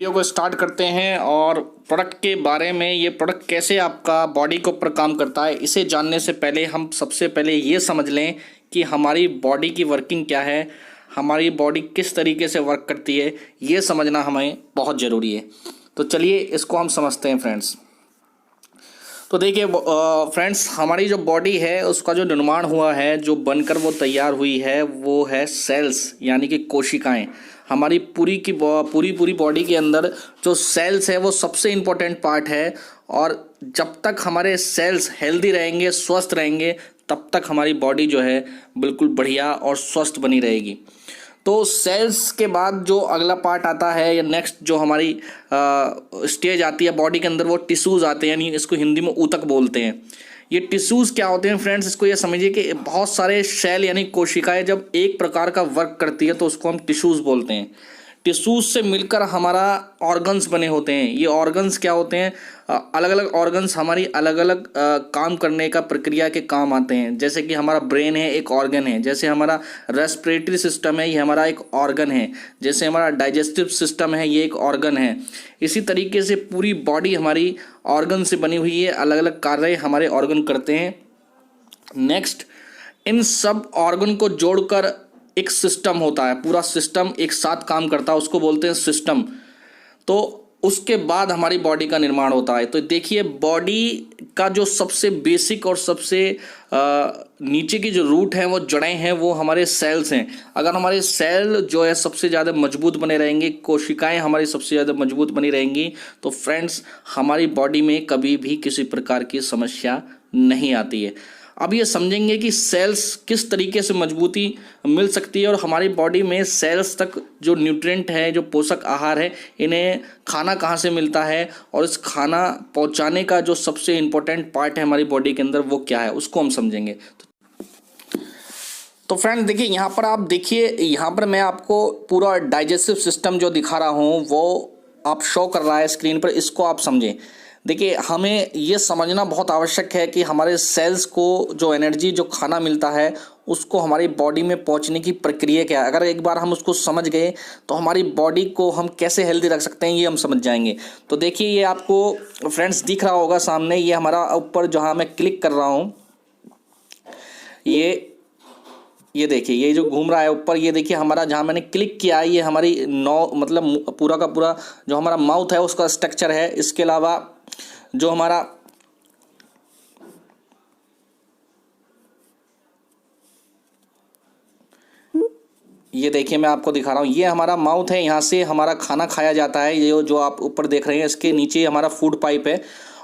Video को start करते हैं और प्रोडक्ट के बारे में, ये प्रोडक्ट कैसे आपका बॉडी के ऊपर काम करता है, इसे जानने से पहले हम सबसे पहले ये समझ लें कि हमारी बॉडी की वर्किंग क्या है, हमारी बॉडी किस तरीके से वर्क करती है, ये समझना हमें बहुत ज़रूरी है। तो चलिए इसको हम समझते हैं फ्रेंड्स। तो देखिए फ्रेंड्स, हमारी जो बॉडी है उसका जो निर्माण हुआ है, जो बनकर वो तैयार हुई है, वो है सेल्स यानी कि कोशिकाएं। हमारी पूरी बॉडी के अंदर जो सेल्स है वो सबसे इम्पोर्टेंट पार्ट है। और जब तक हमारे सेल्स हेल्दी रहेंगे, स्वस्थ रहेंगे, तब तक हमारी बॉडी जो है बिल्कुल बढ़िया और स्वस्थ बनी रहेगी। तो सेल्स के बाद जो अगला पार्ट आता है या नेक्स्ट जो हमारी स्टेज आती है बॉडी के अंदर, वो टिश्यूज़ आते हैं, यानी इसको हिंदी में ऊतक बोलते हैं। ये टिश्यूज़ क्या होते हैं फ्रेंड्स, इसको ये समझिए कि बहुत सारे सेल यानी कोशिकाएं जब एक प्रकार का वर्क करती है तो उसको हम टिश्यूज़ बोलते हैं। टिश्यूज़ से मिलकर हमारा ऑर्गन्स बने होते हैं। ये ऑर्गन्स क्या होते हैं, अलग अलग ऑर्गन्स हमारी अलग अलग काम करने का प्रक्रिया के काम आते हैं। जैसे कि हमारा ब्रेन है, एक ऑर्गन है। जैसे हमारा रेस्पिरेटरी सिस्टम है, ये हमारा एक ऑर्गन है। जैसे हमारा डाइजेस्टिव सिस्टम है, ये एक ऑर्गन है। इसी तरीके से पूरी बॉडी हमारी ऑर्गन से बनी हुई है, अलग अलग कार्य हमारे ऑर्गन करते हैं। नेक्स्ट, इन सब ऑर्गन को जोड़कर एक सिस्टम होता है, पूरा सिस्टम एक साथ काम करता है, उसको बोलते हैं सिस्टम। तो उसके बाद हमारी बॉडी का निर्माण होता है। तो देखिए, बॉडी का जो सबसे बेसिक और सबसे नीचे की जो रूट है, वो जड़ें हैं, वो हमारे सेल्स हैं। अगर हमारे सेल जो है सबसे ज़्यादा मजबूत बने रहेंगे, कोशिकाएं हमारी सबसे ज़्यादा मजबूत बनी रहेंगी, तो फ्रेंड्स हमारी बॉडी में कभी भी किसी प्रकार की समस्या नहीं आती है। अब ये समझेंगे कि सेल्स किस तरीके से मजबूती मिल सकती है और हमारी बॉडी में सेल्स तक जो न्यूट्रिएंट है, जो पोषक आहार है, इन्हें खाना कहाँ से मिलता है, और इस खाना पहुँचाने का जो सबसे इम्पोर्टेंट पार्ट है हमारी बॉडी के अंदर, वो क्या है, उसको हम समझेंगे। तो फ्रेंड देखिए, यहाँ पर आप देखिए, यहाँ पर मैं आपको पूरा डाइजेस्टिव सिस्टम जो दिखा रहा हूँ वो आप शो कर रहा है स्क्रीन पर, इसको आप समझें। देखिए, हमें ये समझना बहुत आवश्यक है कि हमारे सेल्स को जो एनर्जी, जो खाना मिलता है, उसको हमारी बॉडी में पहुंचने की प्रक्रिया क्या है। अगर एक बार हम उसको समझ गए तो हमारी बॉडी को हम कैसे हेल्दी रख सकते हैं, ये हम समझ जाएंगे। तो देखिए, ये आपको फ्रेंड्स दिख रहा होगा सामने, ये हमारा ऊपर जहाँ मैं क्लिक कर रहा हूँ, ये देखिए, ये जो घूम रहा है ऊपर, ये देखिए हमारा जहाँ मैंने क्लिक किया है, ये हमारी मतलब पूरा का पूरा जो हमारा माउथ है उसका स्ट्रक्चर है। इसके अलावा जो हमारा ये देखिए, मैं आपको दिखा रहा हूँ, ये हमारा माउथ है, यहाँ से हमारा खाना खाया जाता है। ये जो आप ऊपर देख रहे हैं, इसके नीचे हमारा फूड पाइप है,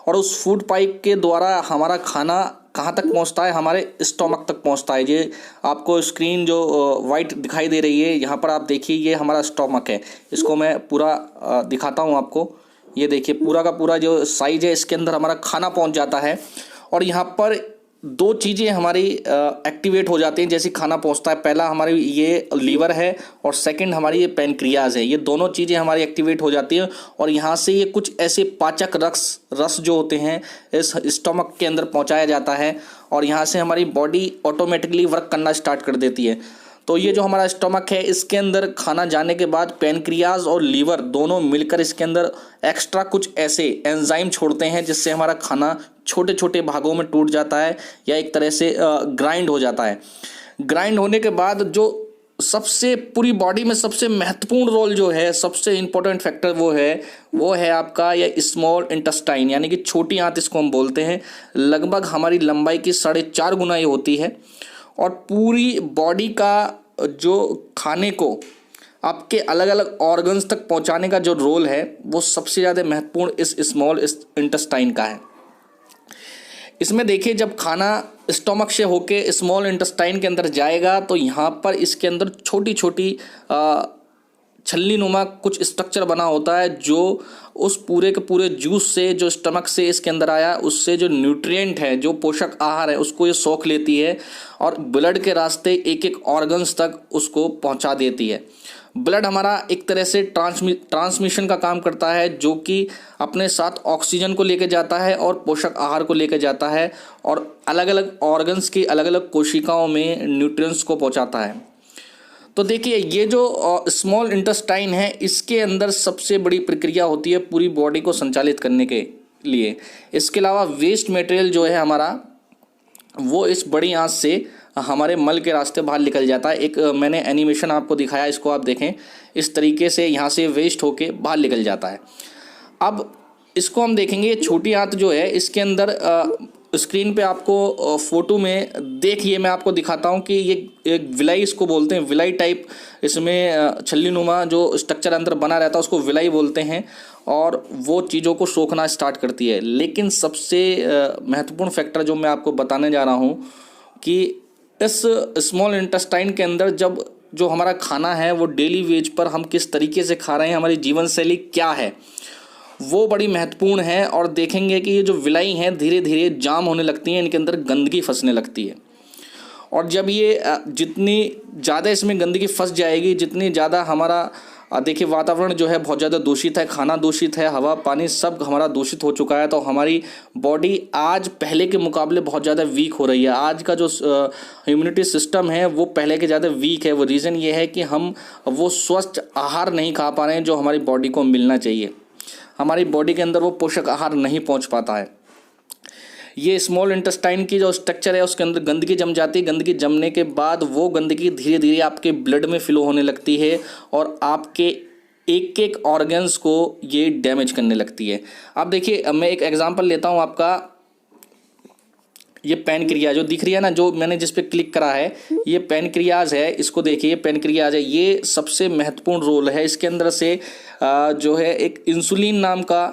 और उस फूड पाइप के द्वारा हमारा खाना कहाँ तक पहुँचता है, हमारे स्टोमक तक पहुँचता है। ये आपको स्क्रीन जो वाइट दिखाई दे रही है, यहाँ पर आप देखिए, ये हमारा स्टोमक है। इसको मैं पूरा दिखाता हूँ आपको। ये देखिए, पूरा का पूरा जो साइज है, इसके अंदर हमारा खाना पहुँच जाता है। और यहाँ पर दो चीज़ें हमारी एक्टिवेट हो जाती हैं जैसे खाना पहुंचता है। पहला हमारी ये लीवर है, और सेकंड हमारी ये पैनक्रियाज है। ये दोनों चीज़ें हमारी एक्टिवेट हो जाती हैं, और यहाँ से ये कुछ ऐसे पाचक रस जो होते हैं इस स्टोमक के अंदर पहुंचाया जाता है, और यहाँ से हमारी बॉडी ऑटोमेटिकली वर्क करना स्टार्ट कर देती है। तो ये जो हमारा स्टोमक है, इसके अंदर खाना जाने के बाद पैनक्रियाज और लीवर दोनों मिलकर इसके अंदर एक्स्ट्रा कुछ ऐसे एंजाइम छोड़ते हैं, जिससे हमारा खाना छोटे छोटे भागों में टूट जाता है, या एक तरह से ग्राइंड हो जाता है। ग्राइंड होने के बाद जो सबसे पूरी बॉडी में सबसे महत्वपूर्ण रोल जो है, सबसे इम्पोर्टेंट फैक्टर वो है आपका ये स्मॉल इंटेस्टाइन, यानी कि छोटी आंत इसको हम बोलते हैं। लगभग हमारी लंबाई की 4.5 गुना ये होती है, और पूरी बॉडी का जो खाने को आपके अलग अलग ऑर्गन्स तक पहुंचाने का जो रोल है, वो सबसे ज़्यादा महत्वपूर्ण इस स्मॉल इंटेस्टाइन का है। इसमें देखिए, जब खाना स्टोमक से होके स्मॉल इंटेस्टाइन के अंदर जाएगा, तो यहाँ पर इसके अंदर छोटी छोटी छल्ली नुमा कुछ स्ट्रक्चर बना होता है, जो उस पूरे के पूरे जूस से, जो स्टमक से इसके अंदर आया, उससे जो न्यूट्रिएंट है, जो पोषक आहार है, उसको ये सोख लेती है, और ब्लड के रास्ते एक एक ऑर्गन्स तक उसको पहुंचा देती है। ब्लड हमारा एक तरह से ट्रांसमिशन का काम करता है, जो कि अपने साथ ऑक्सीजन को लेकर जाता है और पोषक आहार को लेकर जाता है, और अलग अलग ऑर्गन्स की अलग अलग कोशिकाओं में न्यूट्रिएंट्स को पहुंचाता है। तो देखिए ये जो स्मॉल इंटेस्टाइन है, इसके अंदर सबसे बड़ी प्रक्रिया होती है पूरी बॉडी को संचालित करने के लिए। इसके अलावा वेस्ट मटेरियल जो है हमारा, वो इस बड़ी आंत से हमारे मल के रास्ते बाहर निकल जाता है। एक मैंने एनिमेशन आपको दिखाया, इसको आप देखें, इस तरीके से यहाँ से वेस्ट होके बाहर निकल जाता है। अब इसको हम देखेंगे, छोटी आंत जो है इसके अंदर स्क्रीन पे आपको फोटो में देखिए, मैं आपको दिखाता हूँ कि ये एक विलाई इसको बोलते हैं, विलाई टाइप इसमें छल्ली नुमा जो स्ट्रक्चर अंदर बना रहता है उसको विलाई बोलते हैं, और वो चीज़ों को सोखना स्टार्ट करती है। लेकिन सबसे महत्वपूर्ण फैक्टर जो मैं आपको बताने जा रहा हूँ कि इस स्मॉल इंटेस्टाइन के अंदर जब जो हमारा खाना है वो डेली वेज पर हम किस तरीके से खा रहे हैं, हमारी जीवन शैली क्या है, वो बड़ी महत्वपूर्ण है। और देखेंगे कि ये जो विलाई हैं धीरे धीरे जाम होने लगती हैं, इनके अंदर गंदगी फंसने लगती है। और जब ये जितनी ज़्यादा इसमें गंदगी फंस जाएगी, जितनी ज़्यादा हमारा देखिए वातावरण जो है बहुत ज़्यादा दूषित है, खाना दूषित है, हवा पानी सब हमारा दूषित हो चुका है, तो हमारी बॉडी आज पहले के मुकाबले बहुत ज़्यादा वीक हो रही है। आज का जो इम्यूनिटी सिस्टम है वो पहले के ज़्यादा वीक है। वो रीज़न ये है कि हम वो स्वस्थ आहार नहीं खा पा रहे हैं जो हमारी बॉडी को मिलना चाहिए। हमारी बॉडी के अंदर वो पोषक आहार नहीं पहुंच पाता है। ये स्मॉल इंटेस्टाइन की जो स्ट्रक्चर है उसके अंदर गंदगी जम जाती है। गंदगी जमने के बाद वो गंदगी धीरे धीरे आपके ब्लड में फ्लो होने लगती है और आपके एक एक ऑर्गन्स को ये डैमेज करने लगती है। अब देखिए मैं एक एग्जांपल लेता हूँ आपका, ये पैनक्रियाज जो दिख रही है ना, जो मैंने जिस पे क्लिक करा है, ये पैनक्रियाज है, इसको देखिए पैनक्रियाज है। ये सबसे महत्वपूर्ण रोल है। इसके अंदर से जो है एक इंसुलिन नाम का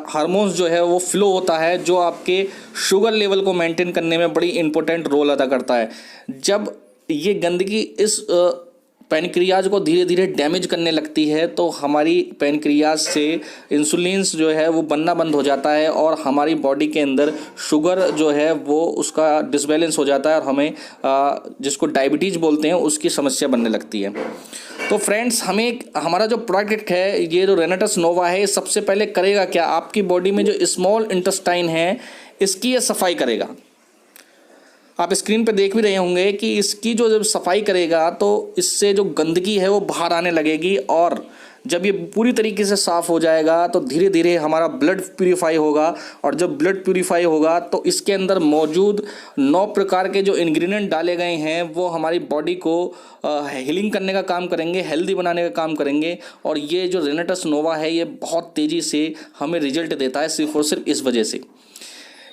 हार्मोन्स जो है वो फ्लो होता है, जो आपके शुगर लेवल को मेंटेन करने में बड़ी इंपॉर्टेंट रोल अदा करता है। जब ये गंदगी इस पैनक्रियाज को धीरे धीरे डैमेज करने लगती है तो हमारी पैनक्रियाज से इंसुलिन्स जो है वो बनना बंद हो जाता है और हमारी बॉडी के अंदर शुगर जो है वो उसका डिसबैलेंस हो जाता है और हमें जिसको डायबिटीज़ बोलते हैं उसकी समस्या बनने लगती है। तो फ्रेंड्स, हमारा जो प्रोडक्ट है, ये जो रेनेटस नोवा है, सबसे पहले करेगा क्या, आपकी बॉडी में जो स्मॉल इंटेस्टाइन है इसकी ये सफाई करेगा। आप स्क्रीन पे देख भी रहे होंगे कि इसकी जो जब सफाई करेगा तो इससे जो गंदगी है वो बाहर आने लगेगी, और जब ये पूरी तरीके से साफ़ हो जाएगा तो धीरे धीरे हमारा ब्लड प्यूरिफाई होगा, और जब ब्लड प्यूरिफाई होगा तो इसके अंदर मौजूद 9 प्रकार के जो इंग्रेडिएंट डाले गए हैं वो हमारी बॉडी को हीलिंग करने का काम करेंगे, हेल्दी बनाने का काम करेंगे। और ये जो रेनेटस नोवा है ये बहुत तेज़ी से हमें रिजल्ट देता है सिर्फ और सिर्फ इस वजह से।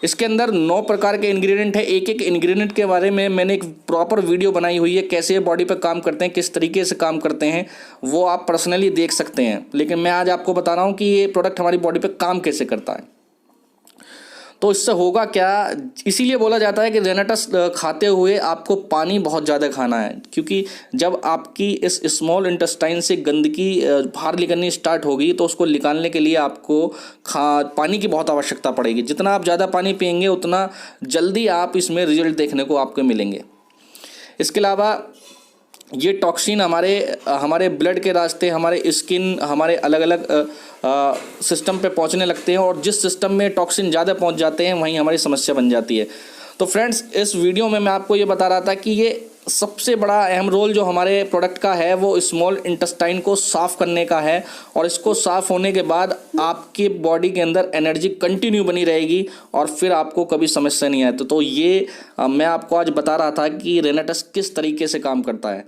इसके अंदर 9 प्रकार के इंग्रेडिएंट है। एक एक इंग्रेडिएंट के बारे में मैंने एक प्रॉपर वीडियो बनाई हुई है, कैसे ये बॉडी पे काम करते हैं, किस तरीके से काम करते हैं, वो आप पर्सनली देख सकते हैं। लेकिन मैं आज आपको बता रहा हूँ कि ये प्रोडक्ट हमारी बॉडी पे काम कैसे करता है। तो इससे होगा क्या, इसीलिए बोला जाता है कि रेनेटस खाते हुए आपको पानी बहुत ज़्यादा खाना है, क्योंकि जब आपकी इस स्मॉल इंटेस्टाइन से गंदगी बाहर निकलनी स्टार्ट होगी तो उसको निकालने के लिए आपको पानी की बहुत आवश्यकता पड़ेगी। जितना आप ज़्यादा पानी पिएंगे उतना जल्दी आप इसमें रिजल्ट देखने को आपको मिलेंगे। इसके अलावा ये टॉक्सिन हमारे ब्लड के रास्ते, हमारे स्किन, हमारे अलग अलग सिस्टम पे पहुंचने लगते हैं, और जिस सिस्टम में टॉक्सिन ज़्यादा पहुंच जाते हैं वहीं हमारी समस्या बन जाती है। तो फ्रेंड्स, इस वीडियो में मैं आपको ये बता रहा था कि ये सबसे बड़ा अहम रोल जो हमारे प्रोडक्ट का है वो स्मॉल इंटेस्टाइन को साफ़ करने का है, और इसको साफ़ होने के बाद आपकी बॉडी के अंदर एनर्जी कंटिन्यू बनी रहेगी और फिर आपको कभी समस्या नहीं आती। तो ये मैं आपको आज बता रहा था कि रेनेटस किस तरीके से काम करता है।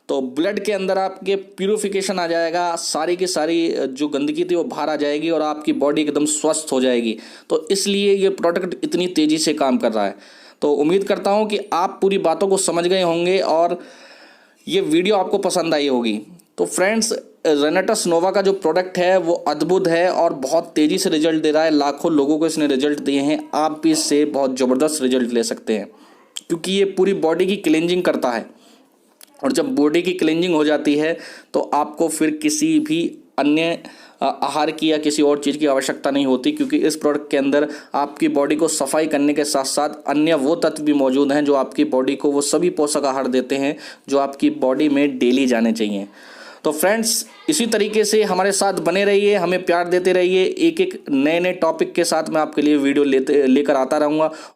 तो ब्लड के अंदर आपके प्यूरिफिकेशन आ जाएगा, सारी की सारी जो गंदगी थी वो बाहर आ जाएगी और आपकी बॉडी एकदम स्वस्थ हो जाएगी। तो इसलिए ये प्रोडक्ट इतनी तेज़ी से काम कर रहा है। तो उम्मीद करता हूँ कि आप पूरी बातों को समझ गए होंगे और ये वीडियो आपको पसंद आई होगी। तो फ्रेंड्स, रेनेटस नोवा का जो प्रोडक्ट है वो अद्भुत है और बहुत तेज़ी से रिजल्ट दे रहा है। लाखों लोगों को इसने रिजल्ट दिए हैं, आप भी इससे बहुत ज़बरदस्त रिजल्ट ले सकते हैं, क्योंकि ये पूरी बॉडी की क्लींजिंग करता है। और जब बॉडी की क्लींजिंग हो जाती है तो आपको फिर किसी भी अन्य आहार की या किसी और चीज़ की आवश्यकता नहीं होती, क्योंकि इस प्रोडक्ट के अंदर आपकी बॉडी को सफाई करने के साथ साथ अन्य वो तत्व भी मौजूद हैं जो आपकी बॉडी को वो सभी पोषक आहार देते हैं जो आपकी बॉडी में डेली जाने चाहिए। तो फ्रेंड्स, इसी तरीके से हमारे साथ बने रहिए, हमें प्यार देते रहिए। एक एक नए नए टॉपिक के साथ मैं आपके लिए वीडियो लेकर आता रहूँगा।